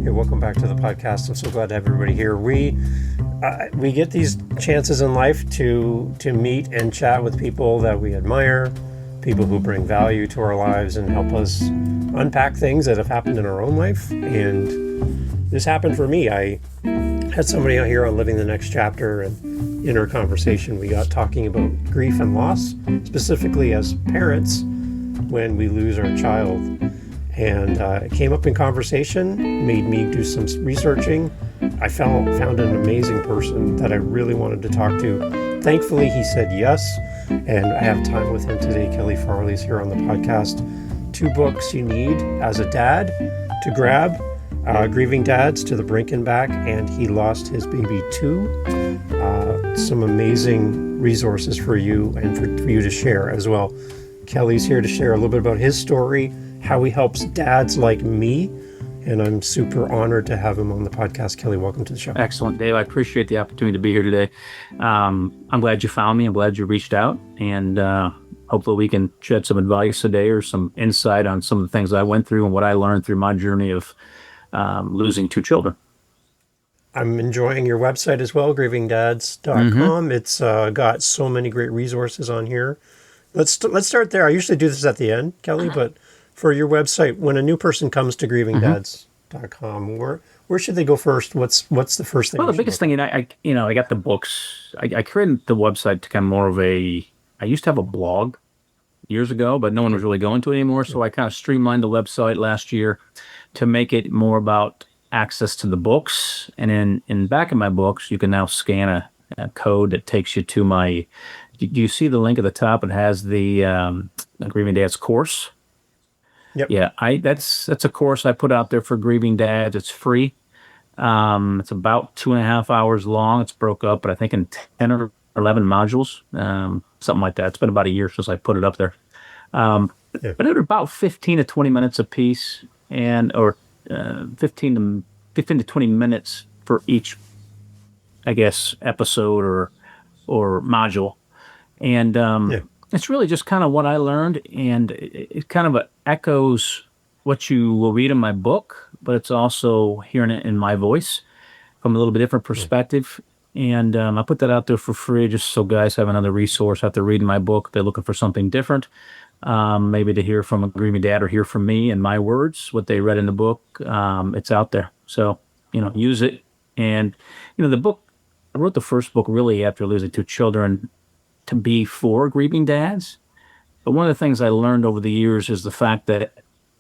Hey, welcome back to the podcast. I'm so glad to have everybody here. We get these chances in life to meet and chat with people that we admire, people who bring value to our lives and help us unpack things that have happened in our own life. And this happened for me. I had somebody out here on Living the Next Chapter, and in our conversation we got talking about grief and loss, specifically as parents when we lose our child. And it came up in conversation, made me do some researching. I found an amazing person that I really wanted to talk to. Thankfully, he said yes, and I have time with him today. Kelly Farley's here on the podcast. 2 books you need as a dad to grab. Grieving Dads to the Brink and Back, and He Lost His Baby Too. Some amazing resources for you and for you to share as well. Kelly's here to share a little bit about his story, how he helps dads like me, and I'm super honored to have him on the podcast. Kelly, welcome to the show. Excellent, Dave. I appreciate the opportunity to be here today. I'm glad you found me. I'm glad you reached out, and hopefully we can shed some advice today or some insight on some of the things I went through and what I learned through my journey of losing 2 children. I'm enjoying your website as well, grievingdads.com. Mm-hmm. It's got so many great resources on here. Let's start there. I usually do this at the end, Kelly, but for your website, when a new person comes to grievingdads.com, where should they go first? What's the first thing? Well, the biggest thing, I got the books. I created the website to kind of more of I used to have a blog years ago, but no one was really going to it anymore. So I kind of streamlined the website last year to make it more about access to the books. And in back of my books, you can now scan a code that takes you to my. Do you see the link at the top? It has the Grieving Dads course. Yep. Yeah, that's a course I put out there for grieving dads. It's free. It's about 2.5 hours long. It's broke up, but I think in 10 or 11 modules, something like that. It's been about a year since I put it up there. But it about 15 to 20 minutes a piece, or 15 to 20 minutes for each, I guess, episode or module. And it's really just kind of what I learned, and it kind of echoes what you will read in my book, but it's also hearing it in my voice from a little bit different perspective. And I put that out there for free just so guys have another resource after reading my book. They're looking for something different, maybe to hear from a grieving dad or hear from me in my words, what they read in the book. It's out there. So, use it. And, the book, I wrote the first book really after losing 2 children to be for grieving dads. But one of the things I learned over the years is the fact that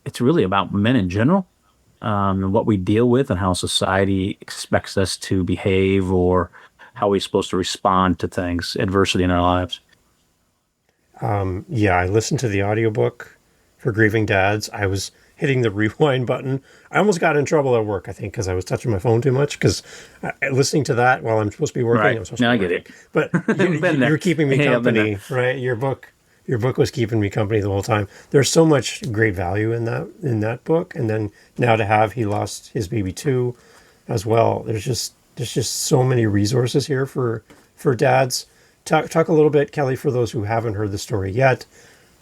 it's really about men in general, and what we deal with and how society expects us to behave or how we're supposed to respond to things, adversity in our lives. I listened to the audiobook for Grieving Dads. I was hitting the rewind button. I almost got in trouble at work, I think, because I was touching my phone too much, because listening to that while I'm supposed to be working, right. I'm supposed to be working. But you're keeping me company, right? Your book was keeping me company the whole time. There's so much great value in that book. And then now to have He Lost His Baby Too as well. There's just so many resources here for dads. Talk a little bit, Kelly, for those who haven't heard the story yet.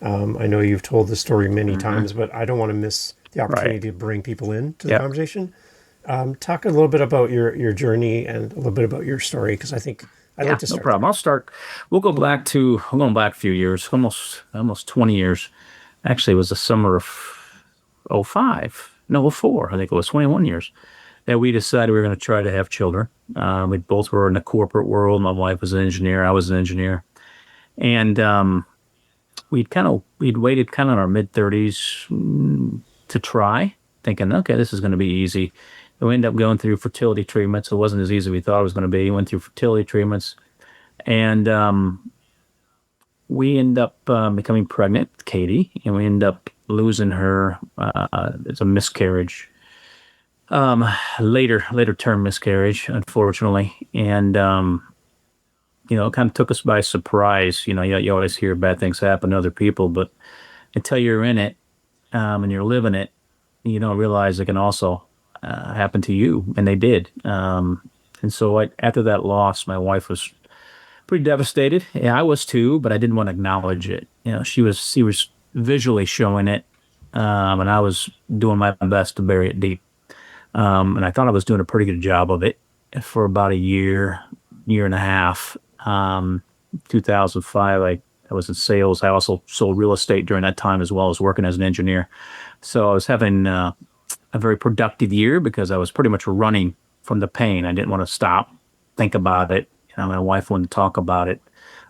I know you've told the story many times, but I don't want to miss the opportunity to bring people into the conversation. Talk a little bit about your journey and a little bit about your story, because I think I'd like to start. No problem. I'll start. We're going back a few years, almost 20 years. Actually, it was the summer of 04. I think it was 21 years that we decided we were going to try to have children. We both were in the corporate world. My wife was an engineer. I was an engineer. And we'd waited kind of in our mid-30s to try, thinking, okay, this is going to be easy. We ended up going through fertility treatments. It wasn't as easy as we thought it was going to be. We went through fertility treatments, and we ended up becoming pregnant with Katie, and we ended up losing her. It's a miscarriage, later term miscarriage, unfortunately, and it kind of took us by surprise. You always hear bad things happen to other people, but until you're in it and you're living it, you don't realize it can also happen to you, and they did. And so after that loss, my wife was pretty devastated. Yeah, I was too, but I didn't want to acknowledge it. She was visually showing it, and I was doing my best to bury it deep. And I thought I was doing a pretty good job of it for about a year and a half. 2005, I was in sales. I also sold real estate during that time as well as working as an engineer. So I was having a very productive year because I was pretty much running from the pain. I didn't want to stop, think about it. My wife wouldn't talk about it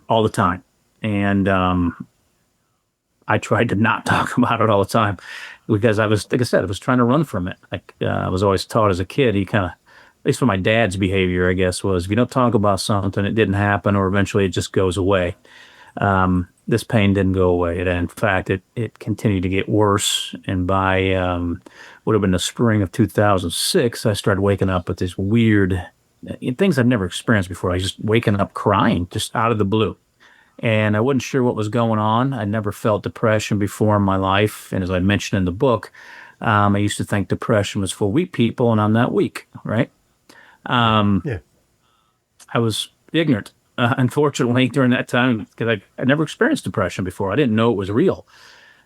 all the time. And I tried to not talk about it all the time because I was, like I said, I was trying to run from it. I was always taught as a kid, you kind of, at least for my dad's behavior, I guess, was if you don't talk about something, it didn't happen, or eventually it just goes away. This pain didn't go away. In fact, it continued to get worse. And by would have been the spring of 2006, I started waking up with this weird things I'd never experienced before. I was just waking up crying just out of the blue. And I wasn't sure what was going on. I never felt depression before in my life. And as I mentioned in the book, I used to think depression was for weak people, and I'm not weak, right? Yeah. I was ignorant, unfortunately, during that time because I never experienced depression before. I didn't know it was real.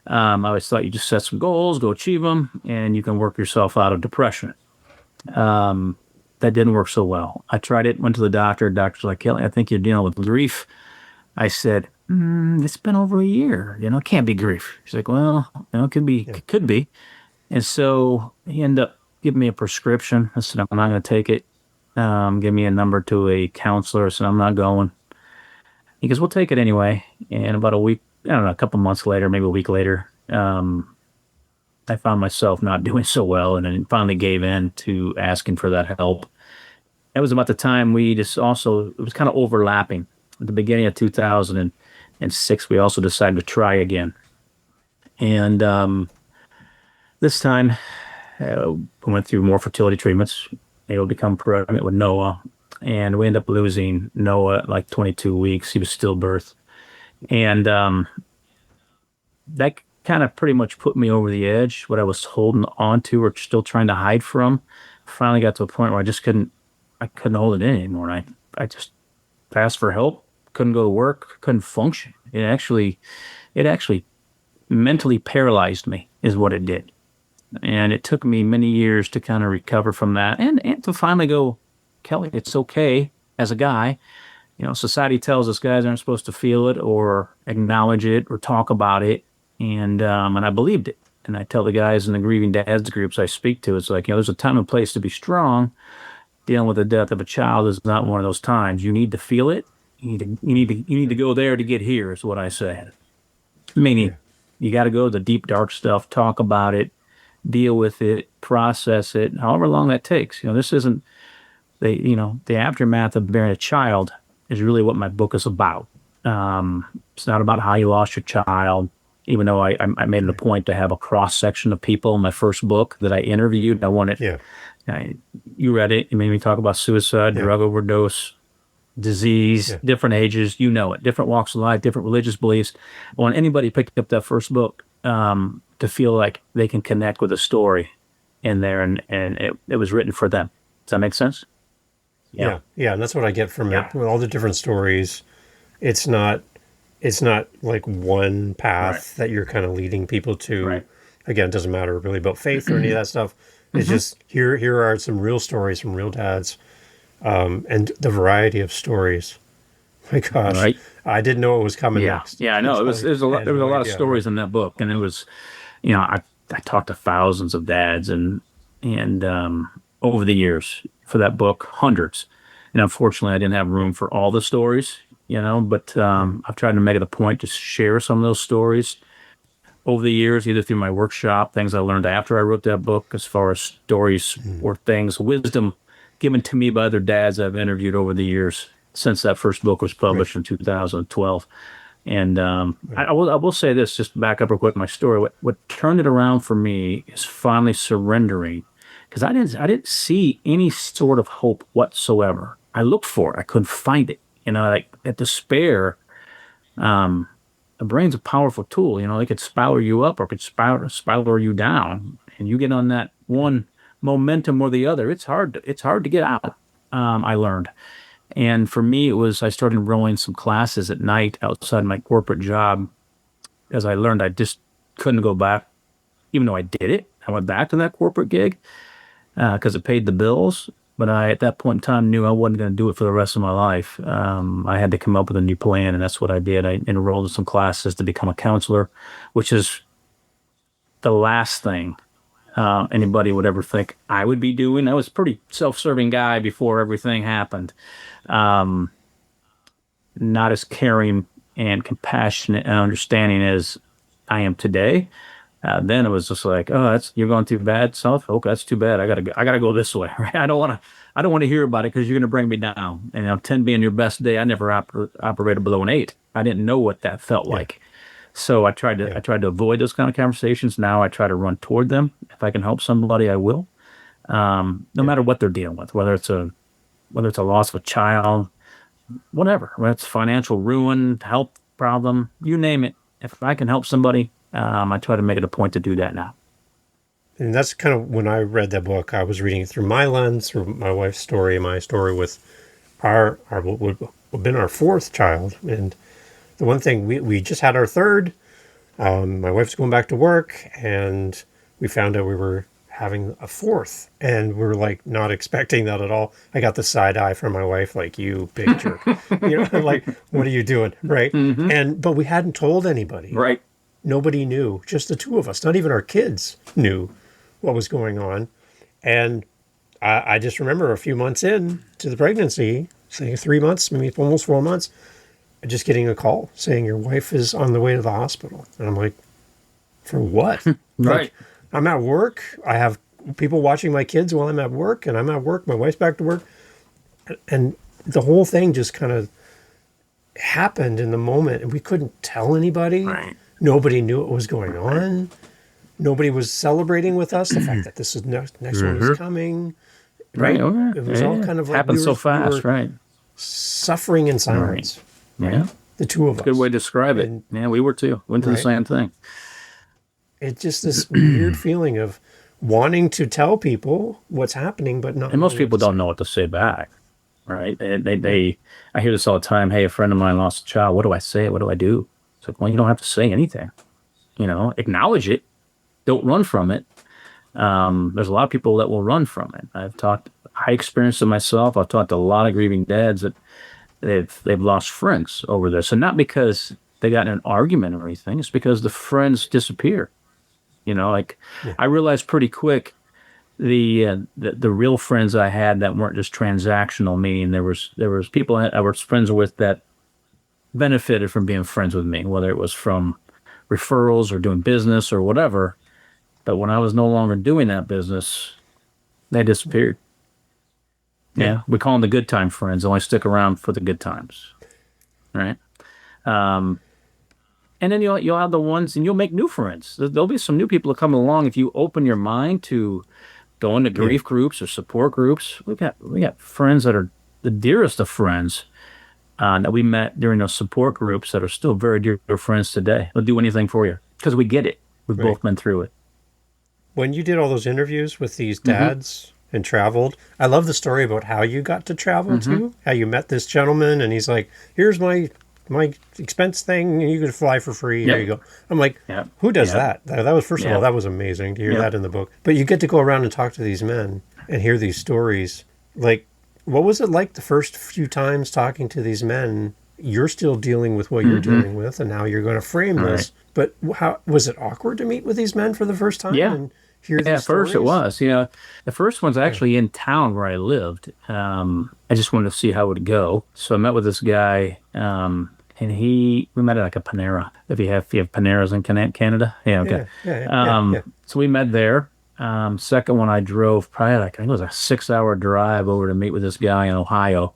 I always thought you just set some goals, go achieve them, and you can work yourself out of depression. That didn't work so well. I tried it, went to the doctor. Doctor's like, Kelly, I think you're dealing with grief. I said, it's been over a year. It can't be grief. He's like, well, it could be, it could be. And so he ended up giving me a prescription. I said, I'm not going to take it. Give me a number to a counselor. I said, I'm not going. He goes, we'll take it anyway. And about a week, I don't know, a couple months later, maybe a week later, I found myself not doing so well, and then finally gave in to asking for that help. It was about the time it was kind of overlapping. At the beginning of 2006, we also decided to try again. And this time, we went through more fertility treatments, able to become pregnant with Noah, and we ended up losing Noah at like 22 weeks. He was stillbirth. And that kind of pretty much put me over the edge. What I was holding on to or still trying to hide from finally got to a point where I couldn't hold it in anymore. I just asked for help, couldn't go to work, couldn't function. It actually mentally paralyzed me is what it did. And it took me many years to kind of recover from that and to finally go, Kelly, it's okay as a guy. Society tells us guys aren't supposed to feel it or acknowledge it or talk about it. And I believed it. And I tell the guys in the Grieving Dads groups I speak to, it's like, there's a time and place to be strong. Dealing with the death of a child is not one of those times. You need to feel it. You need to go there to get here is what I say. Meaning, you got to go to the deep, dark stuff, talk about it, deal with it, process it, however long that takes. This isn't the aftermath of bearing a child is really what my book is about. It's not about how you lost your child, even though I made it a point to have a cross section of people in my first book that I interviewed. I wanted, you read it. You made me talk about suicide, drug overdose, disease, different ages, different walks of life, different religious beliefs. I want anybody picked up that first book to feel like they can connect with a story in there, and it was written for them. Does that make sense? Yeah. And that's what I get from it. With all the different stories, it's not like one path that you're kind of leading people to. Right. Again, it doesn't matter really about faith or any of that stuff. It's just here are some real stories from real dads, and the variety of stories. My gosh, right. I didn't know it was coming next. Yeah, I know. There was a lot of stories in that book, and it was, I talked to thousands of dads, and over the years for that book, hundreds, and unfortunately, I didn't have room for all the stories, But I've tried to make it a point to share some of those stories over the years, either through my workshop, things I learned after I wrote that book, as far as stories or things, wisdom given to me by other dads I've interviewed over the years since that first book was published in 2012. And I will say this, just to back up real quick my story. What turned it around for me is finally surrendering, because I didn't see any sort of hope whatsoever. I looked for it, I couldn't find it. Like that despair. The brain's a powerful tool. It could spiral you up or it could spiral you down, and you get on that one momentum or the other. It's hard to get out. I learned. And for me, I started enrolling some classes at night outside my corporate job, as I learned I just couldn't go back, even though I did it. I went back to that corporate gig. because it paid the bills. But I, at that point in time, knew I wasn't going to do it for the rest of my life. I had to come up with a new plan, and that's what I did. I enrolled in some classes to become a counselor, which is the last thing anybody would ever think I would be doing. I was a pretty self-serving guy before everything happened. Um, Not as caring and compassionate and understanding as I am today. Then it was just like, oh, that's you're going through bad stuff. Okay, that's too bad. I gotta go this way. Right? I don't want to hear about it because you're gonna bring me down. And 10 being your best day, I never operated below an 8. I didn't know what that felt like. So I tried to avoid those kind of conversations. Now I try to run toward them. If I can help somebody, I will. No matter what they're dealing with, whether it's a loss of a child, whatever, whether it's financial ruin, health problem, you name it. If I can help somebody, I try to make it a point to do that now. And that's kind of when I read that book, I was reading it through my lens, through my wife's story, my story with our what would have been our fourth child. And the one thing, we just had our third. My wife's going back to work, and we found out we were having a fourth, and we were like not expecting that at all. I got the side eye from my wife, like, you big jerk. Like, what are you doing? Right. But we hadn't told anybody. Right. Nobody knew, just the two of us. Not even our kids knew what was going on. And I just remember a few months in to the pregnancy, saying 3 months, maybe almost 4 months, just getting a call saying your wife is on the way to the hospital. And I'm like, for what? Right. Like, I'm at work. I have people watching my kids while I'm at work, and I'm at work. My wife's back to work. And the whole thing just kind of happened in the moment, and we couldn't tell anybody. Right. Nobody knew what was going on. Nobody was celebrating with us the fact that this is next one is coming. Right. It was all kind of like happened so fast, right? Suffering in silence. Right. Yeah. The two of us. Good way to describe it. Yeah, we were too. Went through the same thing. It's just this weird feeling of wanting to tell people what's happening, but not. And most people don't know what to say back, right? I hear this all the time. Hey, a friend of mine lost a child. What do I say? What do I do? It's like, well, you don't have to say anything. Acknowledge it. Don't run from it. There's a lot of people that will run from it. I experienced it myself. I've talked to a lot of grieving dads that they've lost friends over this, and not because they got in an argument or anything. It's because the friends disappear. I realized pretty quick the real friends I had that weren't just transactional. Meaning there was people I was friends with that benefited from being friends with me, whether it was from referrals or doing business or whatever. But when I was no longer doing that business, they disappeared. Yeah, we call them the good time friends. They only stick around for the good times, right? And then you'll have the ones, and you'll make new friends. There'll be some new people that come along if you open your mind to go into grief groups or support groups. We got friends that are the dearest of friends that we met during those support groups that are still very dear friends today. They'll do anything for you because we get it. We've both been through it. When you did all those interviews with these dads and traveled, I love the story about how you got to travel too. How you met this gentleman, and he's like, "Here's my expense thing, and you can fly for free. Here you go." I'm like, who does that? That was, first of all, that was amazing to hear that in the book. But you get to go around and talk to these men and hear these stories. Like, what was it like the first few times talking to these men? You're still dealing with what you're dealing with, and now you're going to frame this. But how was it awkward to meet with these men for the first time? Yeah. And hear these At first it stories? was. The first one's actually in town where I lived. I just wanted to see how it would go. So I met with this guy, and we met at like a Panera. If you have Paneras in Canada. Yeah, okay. Yeah. So we met there. Second one I drove probably I think it was a 6-hour drive over to meet with this guy in Ohio.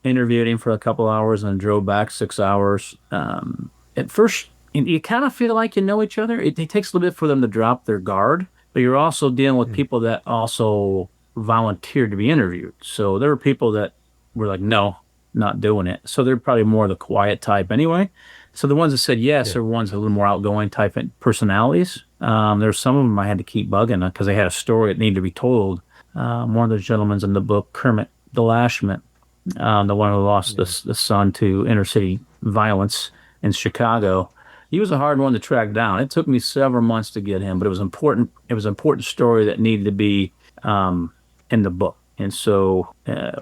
Interviewed him for a couple hours and drove back 6 hours. At first, you kind of feel like you know each other. It takes a little bit for them to drop their guard, but you're also dealing with people that also volunteered to be interviewed. So there were people that were like, no, not doing it. So they're probably more the quiet type anyway. So the ones that said yes are ones a little more outgoing type personalities. There's some of them I had to keep bugging because they had a story that needed to be told. One of the gentlemen's in the book, Kermit the Lashman, the one who lost the son to inner city violence in Chicago. He was a hard one to track down. It took me several months to get him, but it was important. It was an important story that needed to be in the book. And so,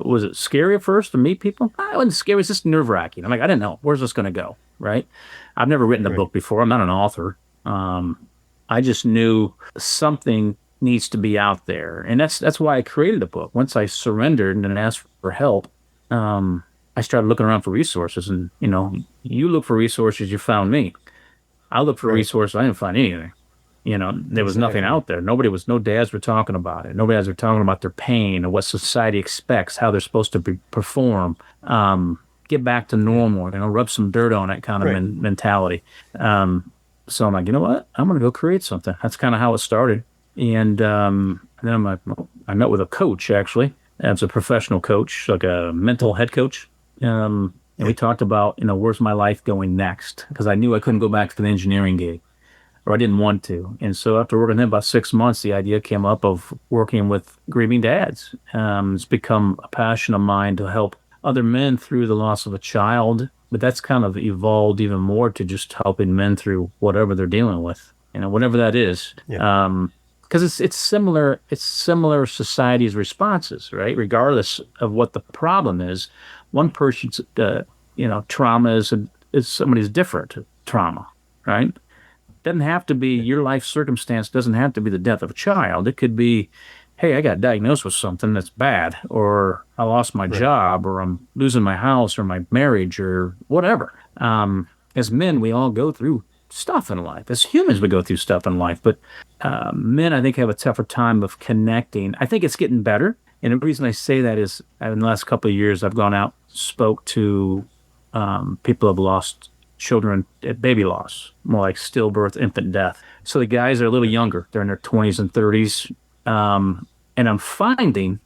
was it scary at first to meet people? It wasn't scary. It was just nerve wracking. I'm like, I didn't know. Where's this going to go? Right. I've never written a Right. book before. I'm not an author. I just knew something needs to be out there. And that's why I created a book. Once I surrendered and asked for help, I started looking around for resources. And, you look for resources, you found me. I looked for Right. resources, I didn't find anything. There was nothing Exactly. out there. No dads were talking about it. No dads were talking about their pain or what society expects, how they're supposed to perform, get back to Yeah. normal, rub some dirt on it kind of Right. mentality. So I'm like, you know what? I'm going to go create something. That's kind of how it started. And then I'm like, well, I met with a coach actually, as a professional coach, like a mental head coach. And we talked about, where's my life going next? Because I knew I couldn't go back to the engineering gig, or I didn't want to. And so after working there about 6 months, the idea came up of working with grieving dads. It's become a passion of mine to help other men through the loss of a child, but that's kind of evolved even more to just helping men through whatever they're dealing with, whatever that is. Yeah. Because it's similar society's responses, right? Regardless of what the problem is, one person's trauma is somebody's different trauma, right? Doesn't have to be your life circumstance, doesn't have to be the death of a child. It could be, hey, I got diagnosed with something that's bad, or I lost my Right. job, or I'm losing my house or my marriage or whatever. As men, we all go through stuff in life. As humans, we go through stuff in life, but men, I think, have a tougher time of connecting. I think it's getting better. And the reason I say that is in the last couple of years, I've gone out, spoke to people who have lost children at baby loss, more like stillbirth, infant death. So the guys are a little younger; they're in their 20s and 30s, and I'm finding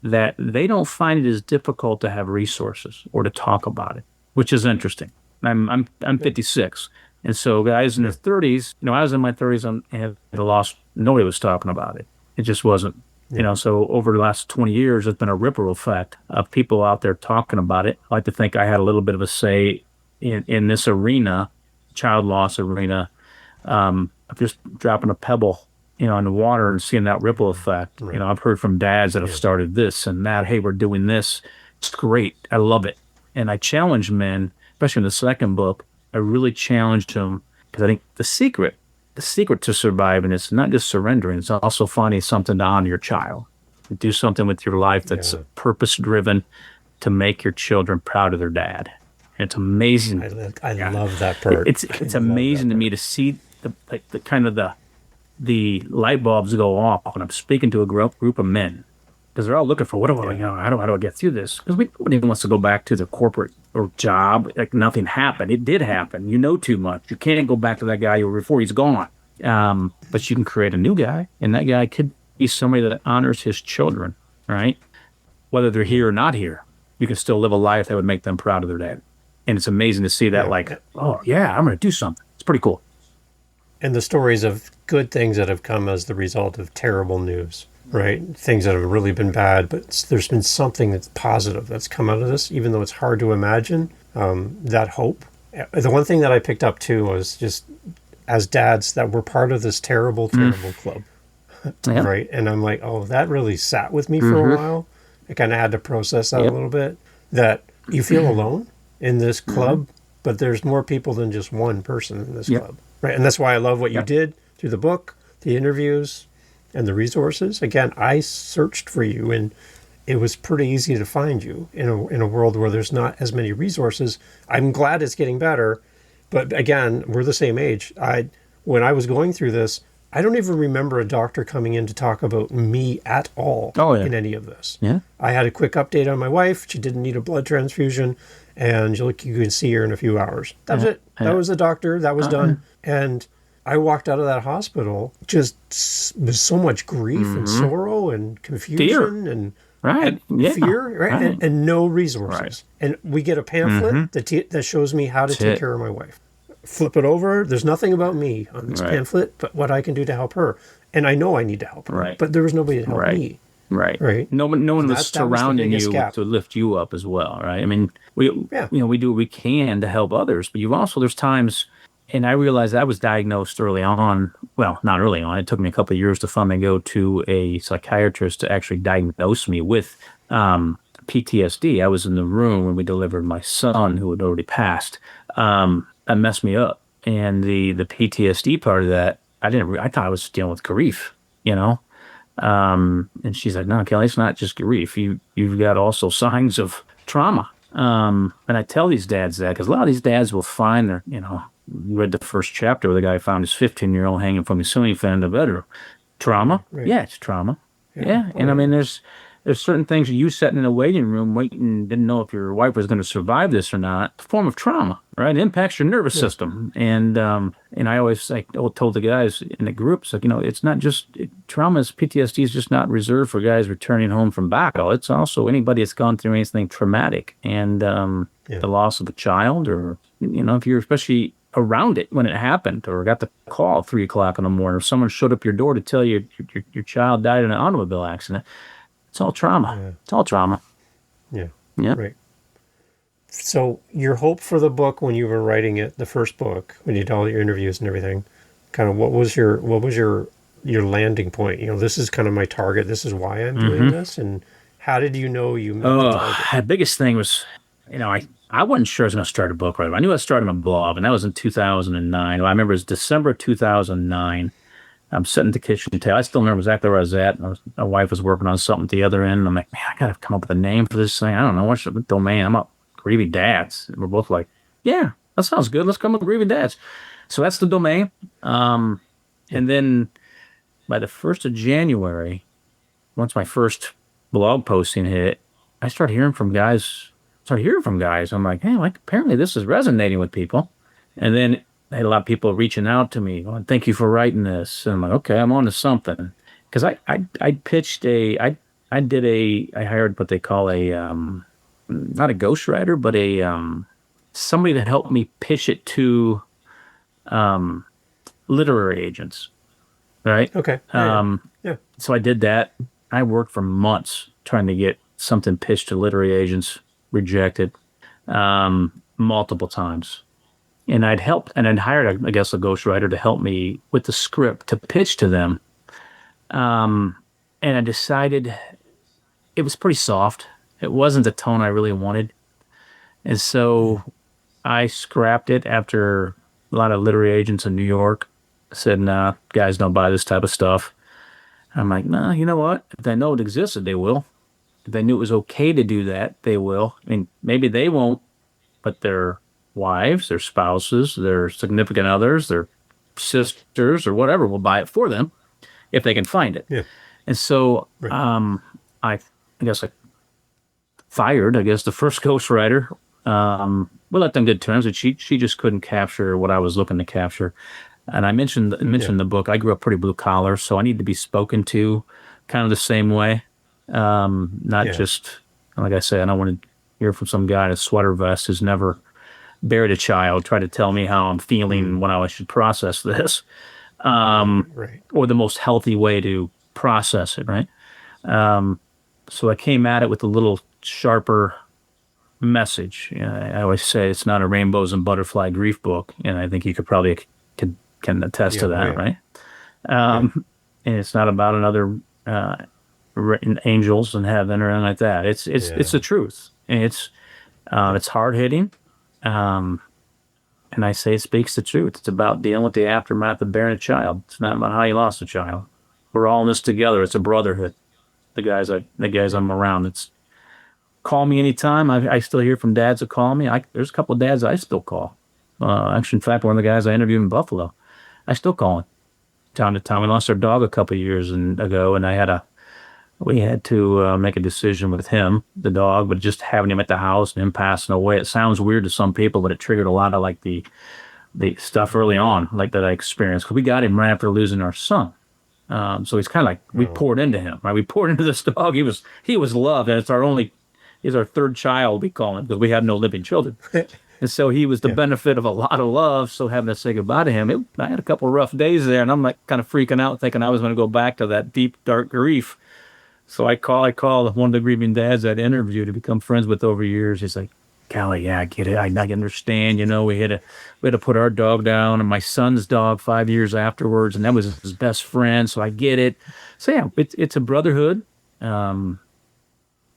that they don't find it as difficult to have resources or to talk about it, which is interesting. I'm 56, and so guys in their 30s, I was in my 30s and had lost. Nobody was talking about it. It just wasn't. Yeah. So over the last 20 years, there's been a ripple effect of people out there talking about it. I like to think I had a little bit of a say in this arena, child loss arena, of just dropping a pebble, in the water and seeing that ripple effect. Right. I've heard from dads that have started this and that. Hey, we're doing this. It's great. I love it. And I challenge men, especially in the second book. I really challenged them because I think the secret to surviving is not just surrendering; it's also finding something to honor your child, to do something with your life that's Yeah. purpose driven, to make your children proud of their dad. It's amazing. I love that part. It's I love that amazing to part. me to see the kind of the light bulbs go off when I'm speaking to a group of men, because they're all looking for, what do I, how do I get through this? Because nobody even wants to go back to the corporate or job like nothing happened. It did happen. You know too much. You can't go back to that guy you were before he's gone. But you can create a new guy, and that guy could be somebody that honors his children, right? Whether they're here or not here, you can still live a life that would make them proud of their dad. And it's amazing to see that, Yeah. like, oh yeah, I'm going to do something. It's pretty cool. And the stories of good things that have come as the result of terrible news, right? Things that have really been bad, but there's been something that's positive that's come out of this, even though it's hard to imagine. That hope. The one thing that I picked up too was just as dads that we're part of this terrible, terrible club, Yeah. right? And I'm like, oh, that really sat with me for a while. I kind of had to process that a Yep. little bit. That you feel alone in this club, but there's more people than just one person in this Yep. club, right? And that's why I love what you Yep. did through the book, the interviews, and the resources. Again, I searched for you, and it was pretty easy to find you in a world where there's not as many resources. I'm glad it's getting better, but again, we're the same age. When I was going through this, I don't even remember a doctor coming in to talk about me at all Oh, yeah. in any of this. Yeah. I had a quick update on my wife. She didn't need a blood transfusion, and you can see her in a few hours. That was it. Yeah. That was the doctor. That was done. And I walked out of that hospital just with so much grief and sorrow and confusion and Right. Yeah. fear, right? Right. And no resources. Right. And we get a pamphlet that shows me how to That's take it. care of my wife. Flip it over. There's nothing about me on this Right. pamphlet, but what I can do to help her. And I know I need to help her, Right. but there was nobody to help Right. me. Right. Right. No one was That was the surrounding biggest you gap. to lift you up as well, right? I mean, we Yeah. we do what we can to help others, but you also there's times And I realized I was diagnosed early on. Well, not early on. It took me a couple of years to finally go to a psychiatrist to actually diagnose me with PTSD. I was in the room when we delivered my son, who had already passed. That messed me up. And the PTSD part of that, I thought I was dealing with grief, you know? And she's like, no, Kelly, it's not just grief. You've got also signs of trauma. And I tell these dads that because a lot of these dads will find their, you read the first chapter where the guy found his 15-year-old hanging from his ceiling fan in the bedroom. Trauma? Right. Yeah, it's trauma. Yeah. And I mean, there's certain things you sitting in a waiting room waiting, didn't know if your wife was going to survive this or not. It's a form of trauma, right? It impacts your nervous system. And I always told the guys in the groups, it's not just PTSD is just not reserved for guys returning home from battle. It's also anybody that's gone through anything traumatic and the loss of a child, or if you're especially around it when it happened, or got the call at 3:00 in the morning, or someone showed up your door to tell you your child died in an automobile accident. It's all trauma. Yeah. It's all trauma. Yeah. Yeah. Right. So your hope for the book when you were writing it, the first book, when you did all your interviews and everything, kind of what was your landing point? This is kind of my target. This is why I'm doing this. And how did you know you met the target? The biggest thing was, I wasn't sure I was going to start a book right away. I knew I was starting a blog, and that was in 2009. I remember it was December 2009. I'm sitting at the kitchen table. I still remember exactly where I was at. My wife was working on something at the other end. And I'm like, man, I got to come up with a name for this thing. I don't know. What's the domain? I'm up Grieving Dads. And we're both like, yeah, that sounds good. Let's come up with Grieving Dads. So that's the domain. And then by the 1st of January, once my first blog posting hit, I started hearing from guys. I'm like, hey, apparently this is resonating with people. And then I had a lot of people reaching out to me. Oh, thank you for writing this. And I'm like, okay, I'm on to something. Because I pitched I hired what they call not a ghostwriter, but somebody to help me pitch it to literary agents. Right? Okay. Yeah. So I did that. I worked for months trying to get something pitched to literary agents, rejected multiple times. And I'd hired, I guess, a ghostwriter to help me with the script to pitch to them. And I decided it was pretty soft. It wasn't the tone I really wanted. And so I scrapped it after a lot of literary agents in New York said, nah, guys don't buy this type of stuff. I'm like, nah, you know what? If they know it existed, they will. If they knew it was okay to do that, they will. I mean, maybe they won't, but their wives, their spouses, their significant others, their sisters, or whatever will buy it for them if they can find it. Yeah. And so I guess I fired, the first ghostwriter. We left on good terms, but she just couldn't capture what I was looking to capture. And I mentioned the book. I grew up pretty blue collar, so I need to be spoken to kind of the same way. Not just, like I say, I don't want to hear from some guy in a sweater vest who's never buried a child try to tell me how I'm feeling when I should process this, or the most healthy way to process it, right? So I came at it with a little sharper message. I always say it's not a rainbows and butterfly grief book, and I think you could probably can attest to that, right? And it's not about another angels in heaven or anything like that. It's the truth, and it's hard hitting. And I say it speaks the truth. It's about dealing with the aftermath of bearing a child. It's not about how you lost a child. We're all in this together. It's a brotherhood. The guys I'm around. It's call me anytime. I still hear from dads that call me. There's a couple of dads I still call. Actually, in fact, one of the guys I interviewed in Buffalo, I still call him time to time. We lost our dog a couple of years ago, and we had to make a decision with him, the dog, but just having him at the house and him passing away. It sounds weird to some people, but it triggered a lot of the stuff early on, that I experienced. Because we got him right after losing our son. So he's kind of we poured into him, right? We poured into this dog. He was loved, and he's our third child, we call him, because we had no living children. And so he was the benefit of a lot of love. So having to say goodbye to him, I had a couple of rough days there, and I'm kind of freaking out, thinking I was going to go back to that deep, dark grief. So I call one of the grieving dads I'd interviewed to become friends with over years. He's like, Callie, yeah, I get it. I understand. We had to put our dog down and my son's dog 5 years afterwards, and that was his best friend. So I get it. So yeah, it's a brotherhood. Um,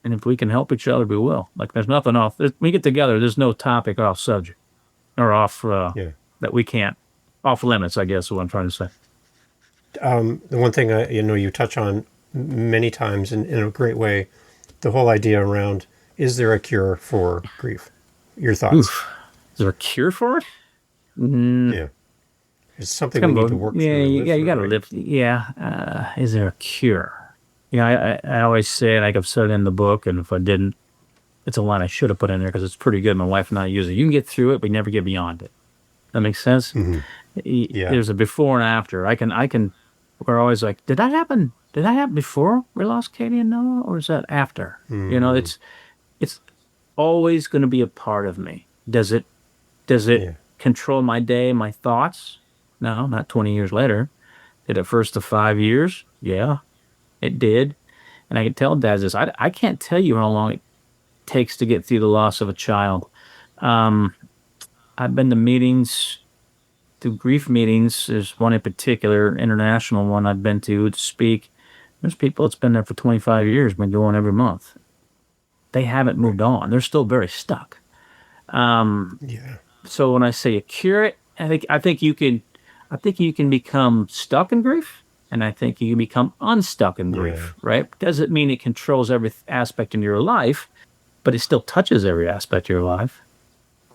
and if we can help each other, we will. Like there's nothing off. We get together. There's no topic off subject or off Yeah. that we can't off limits. I guess is what I'm trying to say. The one thing you touch on many times in a great way, the whole idea around, is there a cure for grief? Your thoughts? Oof. Is there a cure for it? Yeah. It's something we need to work Yeah, through. And live yeah, you through, got to right? live. Yeah. Is there a cure? I always say it, like I've said it in the book, and if I didn't, it's a line I should have put in there because it's pretty good. My wife and I use it. You can get through it, but you never get beyond it. That makes sense? Yeah. There's a before and after. We're always like, did that happen? Did that happen before we lost Katie and Noah, or is that after? It's always going to be a part of me. Does it Yeah. control my day, my thoughts? No, not 20 years later. Did it first to 5 years? Yeah, it did. And I can tell Dad this. I can't tell you how long it takes to get through the loss of a child. I've been to meetings, to grief meetings. There's one in particular, international one I've been to speak. There's people that's been there for 25 years, been going every month. They haven't moved on. They're still very stuck. Yeah. So when I say you cure it, I think you can become stuck in grief, and I think you can become unstuck in grief. Right? Doesn't mean it controls every aspect in your life, but it still touches every aspect of your life.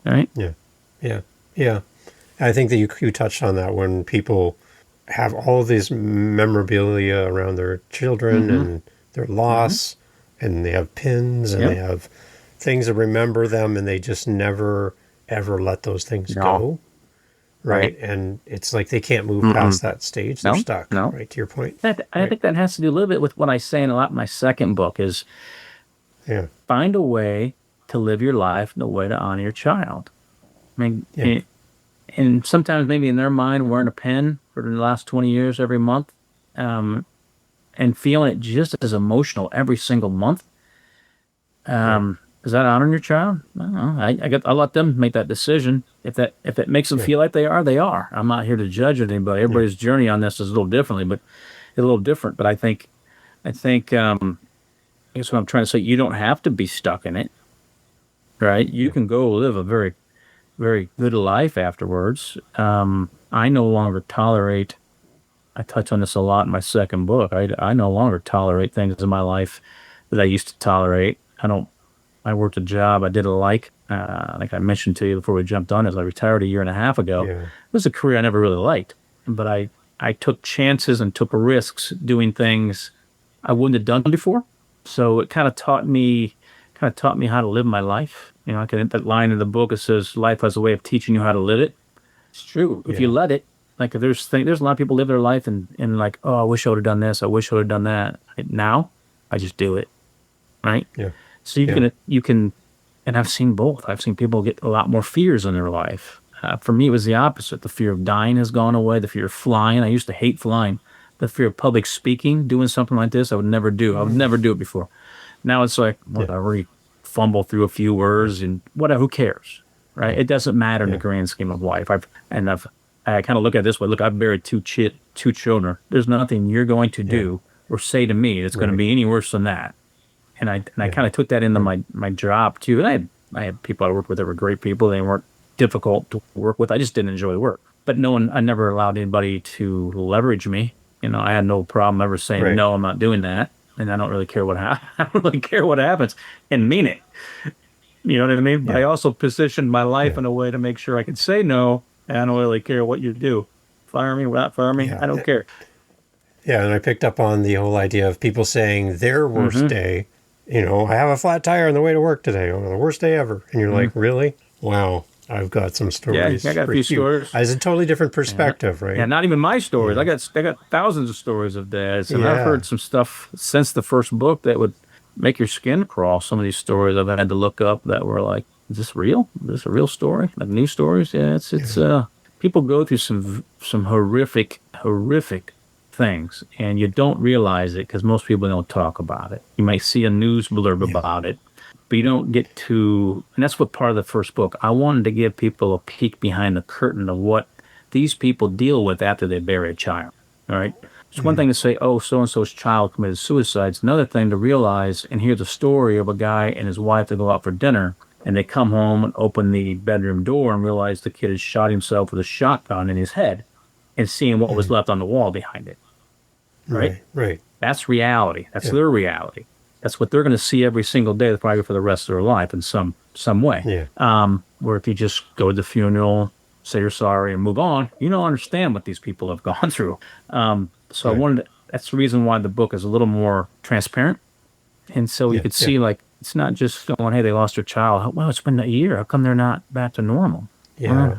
Right? Yeah. Yeah. Yeah. I think that you touched on that when people have all these memorabilia around their children and their loss, and they have pins and Yep. they have things that remember them, and they just never ever let those things No. go. Right. Right. And it's like they can't move past that stage. They're No, stuck. no. Right. To your point. I think that has to do a little bit with what I say in a lot in my second book is Yeah. find a way to live your life in a way to honor your child. I mean, Yeah. and sometimes maybe in their mind wearing a pen for the last 20 years every month, and feeling it just as emotional every single month. Is that honoring your child? I don't know. I let them make that decision. If it makes them feel like they are, they are. I'm not here to judge anybody. Everybody's journey on this is a little different. But I guess what I'm trying to say, you don't have to be stuck in it, right? You can go live a very, very good life afterwards. I no longer tolerate. I touch on this a lot in my second book. I no longer tolerate things in my life that I used to tolerate. I worked a job I didn't like I mentioned to you before we jumped on this. I retired a year and a half ago. Yeah. It was a career I never really liked, but I took chances and took risks doing things I wouldn't have done before. So it kind of taught me how to live my life. That line in the book, it says life has a way of teaching you how to live it. It's true. If you let it, like if there's a lot of people live their life and like, oh, I wish I would have done this. I wish I would have done that. Now I just do it. Right. Yeah. So you can, and I've seen both. I've seen people get a lot more fears in their life. For me, it was the opposite. The fear of dying has gone away. The fear of flying. I used to hate flying. The fear of public speaking, doing something like this, I would never do. I would never do it before. Now it's like, I already fumble through a few words and whatever. Who cares, right? It doesn't matter in the grand scheme of life. I kind of look at it this way. Look, I've buried two children. There's nothing you're going to do or say to me that's going to be any worse than that. And I kind of took that into my job too. And I had people I worked with that were great people. They weren't difficult to work with. I just didn't enjoy work. But I never allowed anybody to leverage me. I had no problem ever saying, no, I'm not doing that. And I don't really care I don't really care what happens and mean it. You know what I mean? Yeah. But I also positioned my life in a way to make sure I could say no. And I don't really care what you do. Fire me, not fire me. Yeah. I don't care. Yeah. And I picked up on the whole idea of people saying their worst day. I have a flat tire on the way to work today, or the worst day ever. And you're like, really? Wow. I've got some stories. Yeah, I got a few stories. It's a totally different perspective, right? Yeah, not even my stories. I got thousands of stories of dads, and I've heard some stuff since the first book that would make your skin crawl. Some of these stories I've had to look up that were like, is this real? Is this a real story? Like news stories? Yeah, it's people go through some horrific things, and you don't realize it because most people don't talk about it. You might see a news blurb about it, but you don't get to, and that's what part of the first book. I wanted to give people a peek behind the curtain of what these people deal with after they bury a child. All right. It's one thing to say, oh, so and so's child committed suicide. It's another thing to realize and hear the story of a guy and his wife that go out for dinner, and they come home and open the bedroom door and realize the kid has shot himself with a shotgun in his head, and seeing what was left on the wall behind it. Right? Right. That's reality. That's their reality. That's what they're going to see every single day, probably for the rest of their life in some way. Yeah. Where if you just go to the funeral, say you're sorry, and move on, you don't understand what these people have gone through. So I wanted to, that's the reason why the book is a little more transparent. And so you could see, like, it's not just going, hey, they lost their child. Well, it's been a year. How come they're not back to normal? Yeah.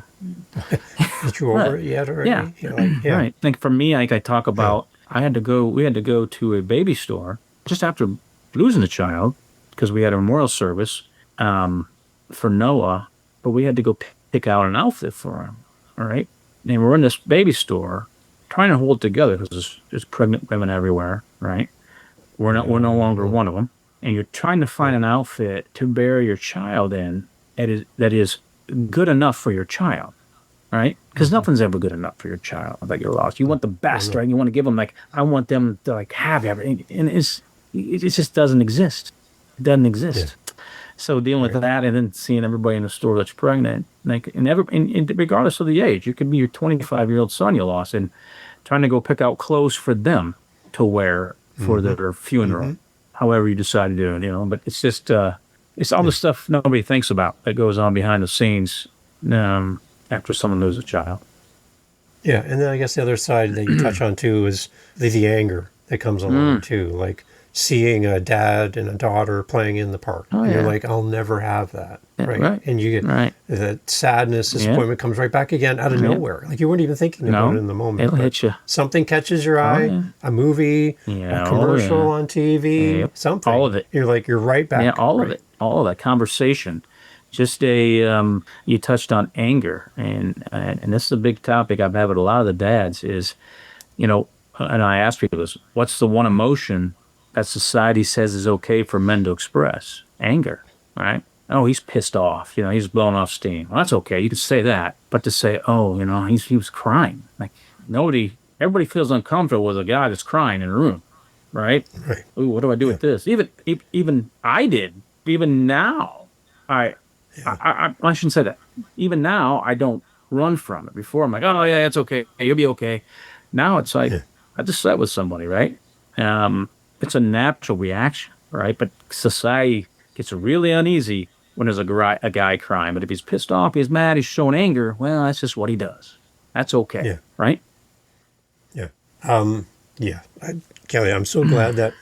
Is you over it yet already? Yeah. You know, like, yeah. Right. I think for me, like I talk about, we had to go to a baby store just after losing a child, because we had a memorial service for Noah, but we had to go pick out an outfit for him. All right. And we're in this baby store trying to hold it together because there's pregnant women everywhere. Right. We're no longer one of them. And you're trying to find an outfit to bury your child in that is good enough for your child. Right? Because nothing's ever good enough for your child that you're lost. You want the best, right? You want to give them, like, I want them to, like, have everything. And it just doesn't exist. It doesn't exist. Yeah. So dealing with that, and then seeing everybody in the store that's pregnant, like, and regardless of the age, it could be your 25-year-old son you lost, and trying to go pick out clothes for them to wear for their funeral, however you decide to do it, you know. But it's just, it's all the stuff nobody thinks about that goes on behind the scenes after someone loses a child. Yeah, and then I guess the other side that you touch on too is the anger that comes along too, like seeing a dad and a daughter playing in the park. And you're like, I'll never have that, right? And you get that sadness, disappointment comes right back again out of nowhere. Like you weren't even thinking about it in the moment. It'll hit you. Something catches your eye, a movie, a commercial on TV, something. All of it. You're like, you're right back. Yeah, all of it. All of that conversation. Just you touched on anger, and this is a big topic I've had with a lot of the dads is, you know, and I ask people this, what's the one emotion that society says is okay for men to express? Anger, right? Oh, he's pissed off, you know, he's blowing off steam. Well, that's okay, you can say that, but to say, oh, you know, he was crying, like everybody feels uncomfortable with a guy that's crying in a room, right? Ooh, what do I do with this? Even I did, even now, I shouldn't say that. Even now, I don't run from it. Before, I'm like, oh, yeah, it's okay. You'll be okay. Now it's like, I just sat with somebody, right? It's a natural reaction, right? But society gets really uneasy when there's a guy crying. But if he's pissed off, he's mad, he's showing anger, well, that's just what he does. That's okay, right? Yeah. Kelly, I'm so glad that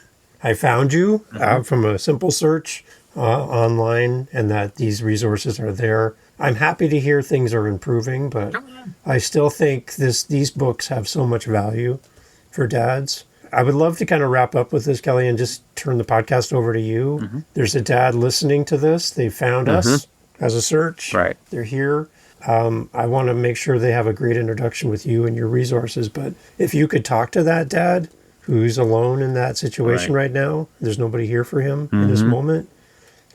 I found you from a simple search online, and that these resources are there. I'm happy to hear things are improving, but I still think these books have so much value for dads. I would love to kind of wrap up with this, Kelly, and just turn the podcast over to you. There's a dad listening to this. They found us as a search. Right. They're here. I want to make sure they have a great introduction with you and your resources. But if you could talk to that dad who's alone in that situation right now, there's nobody here for him in this moment,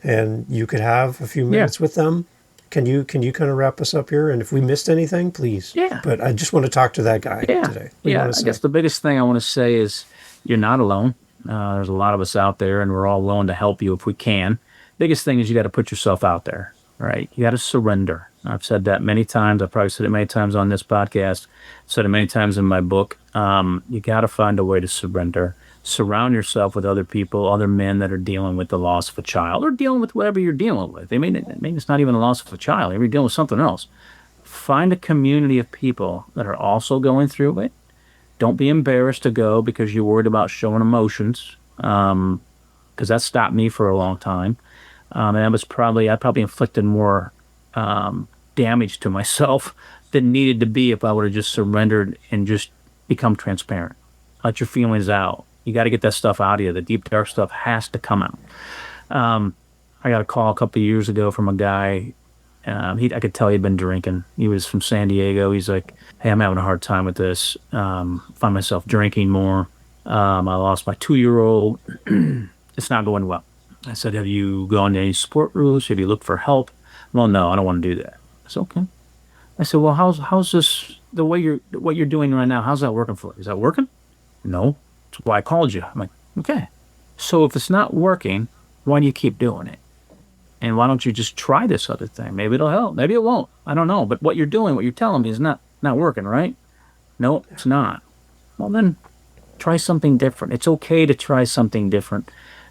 and you could have a few minutes with them. Can you kind of wrap us up here? And if we missed anything, please. Yeah. But I just want to talk to that guy today. I guess the biggest thing I want to say is you're not alone. There's a lot of us out there, and we're all willing to help you if we can. Biggest thing is you got to put yourself out there, right? You got to surrender. I've said that many times. I've probably said it many times on this podcast. Said it many times in my book. You got to find a way to surrender. Surround yourself with other people, other men that are dealing with the loss of a child, or dealing with whatever you're dealing with. Maybe it's not even the loss of a child. Maybe you're dealing with something else. Find a community of people that are also going through it. Don't be embarrassed to go because you're worried about showing emotions, because that stopped me for a long time. And I probably inflicted more damage to myself than needed to be if I would have just surrendered and just become transparent. Let your feelings out. You got to get that stuff out of you. The deep, dark stuff has to come out. I got a call a couple of years ago from a guy. I could tell he'd been drinking. He was from San Diego. He's like, hey, I'm having a hard time with this. Find myself drinking more. I lost my 2-year-old. It's not going well. I said, have you gone to any support groups? Have you looked for help? Well, no, I don't want to do that. I said, okay. I said, well, how's this, the way what you're doing right now, how's that working for you? Is that working? No. That's why I called you. I'm like, okay. So if it's not working, why do you keep doing it? And why don't you just try this other thing? Maybe it'll help. Maybe it won't. I don't know. But what you're doing, what you're telling me is not working, right? No, it's not. Well, then try something different. It's okay to try something different.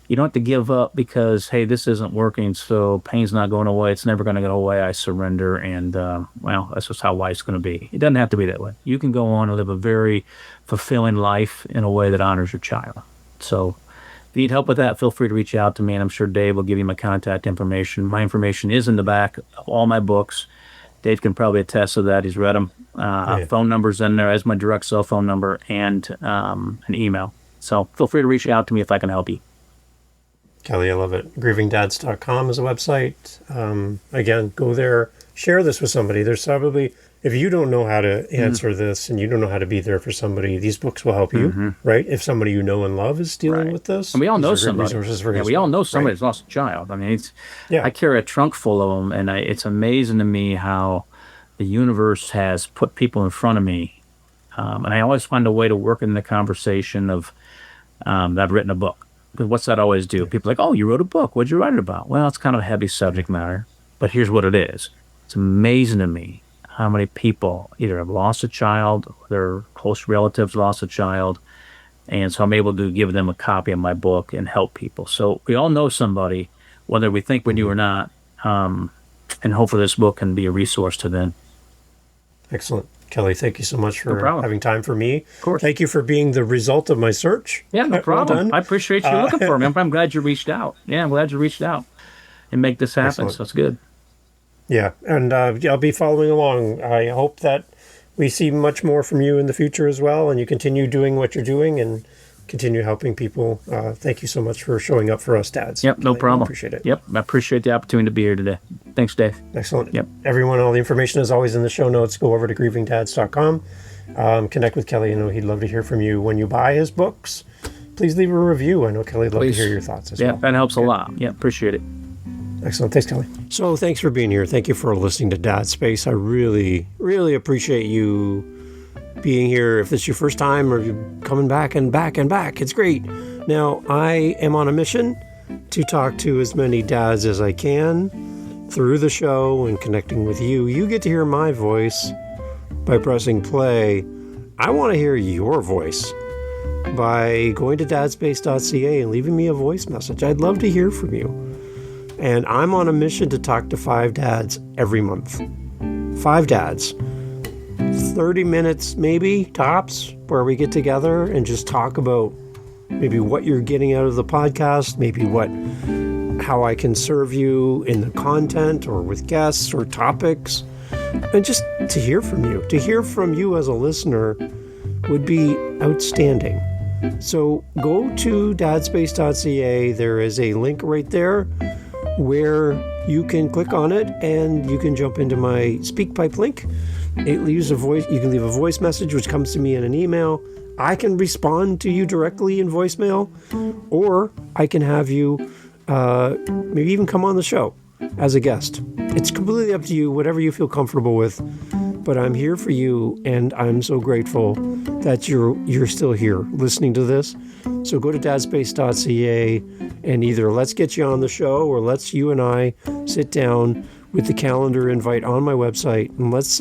You don't have to give up because, hey, this isn't working, so pain's not going away. It's never going to go away. I surrender, and, well, that's just how life's going to be. It doesn't have to be that way. You can go on and live a very fulfilling life in a way that honors your child. So if you need help with that, feel free to reach out to me, and I'm sure Dave will give you my contact information. My information is in the back of all my books. Dave can probably attest to that. He's read them. Phone number's in there as my direct cell phone number and an email. So feel free to reach out to me if I can help you. Kelly, I love it. grievingdads.com is a website. Again, go there, share this with somebody. There's probably, if you don't know how to answer this and you don't know how to be there for somebody, these books will help you, right? If somebody you know and love is dealing with this. And we all know somebody. We all know somebody right? who's lost a child. I mean, I carry a trunk full of them, and it's amazing to me how the universe has put people in front of me. And I always find a way to work in the conversation of that I've written a book. Because what's that always do? People are like, oh, you wrote a book. What'd you write it about? Well, it's kind of a heavy subject matter, but here's what it is. It's amazing to me how many people either have lost a child, or their close relatives lost a child, and so I'm able to give them a copy of my book and help people. So we all know somebody, whether we think we do or not, and hopefully this book can be a resource to them. Excellent. Kelly, thank you so much for having time for me. Of course. Thank you for being the result of my search. Yeah, no problem. Well done. I appreciate you looking for me. I'm glad you reached out. Yeah, I'm glad you reached out and make this happen. Excellent. So it's good. Yeah, and I'll be following along. I hope that we see much more from you in the future as well, and you continue doing what you're doing and continue helping people. Thank you so much for showing up for us dads. Yep, no problem. I appreciate it. Yep, I appreciate the opportunity to be here today. Thanks, Dave. Excellent. Yep. Everyone, all the information is always in the show notes. Go over to grievingdads.com. Connect with Kelly. I know he'd love to hear from you. When you buy his books, please leave a review. I know Kelly'd love to hear your thoughts as well. Yeah, that helps a lot. Yeah, appreciate it. Excellent. Thanks, Kelly. So thanks for being here. Thank you for listening to Dad Space. I really, really appreciate you being here. If this is your first time or you're coming back and back and back, it's great. Now, I am on a mission to talk to as many dads as I can through the show and connecting with you. You get to hear my voice by pressing play. I want to hear your voice by going to dadspace.ca and leaving me a voice message. I'd love to hear from you. And I'm on a mission to talk to 5 dads every month. 5 dads. 30 minutes maybe, tops, where we get together and just talk about maybe what you're getting out of the podcast, maybe how I can serve you in the content or with guests or topics. And just to hear from you. To hear from you as a listener would be outstanding. So go to dadspace.ca. There is a link right there where you can click on it and you can jump into my SpeakPipe link. It leaves a voice. You can leave a voice message, which comes to me in an email. I can respond to you directly in voicemail, or I can have you maybe even come on the show as a guest. It's completely up to you, whatever you feel comfortable with. But I'm here for you, and I'm so grateful that you're still here listening to this. So go to dadspace.ca and either let's get you on the show or you and I sit down with the calendar invite on my website and let's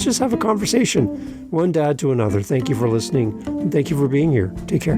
just have a conversation, one dad to another. Thank you for listening, and thank you for being here. Take care.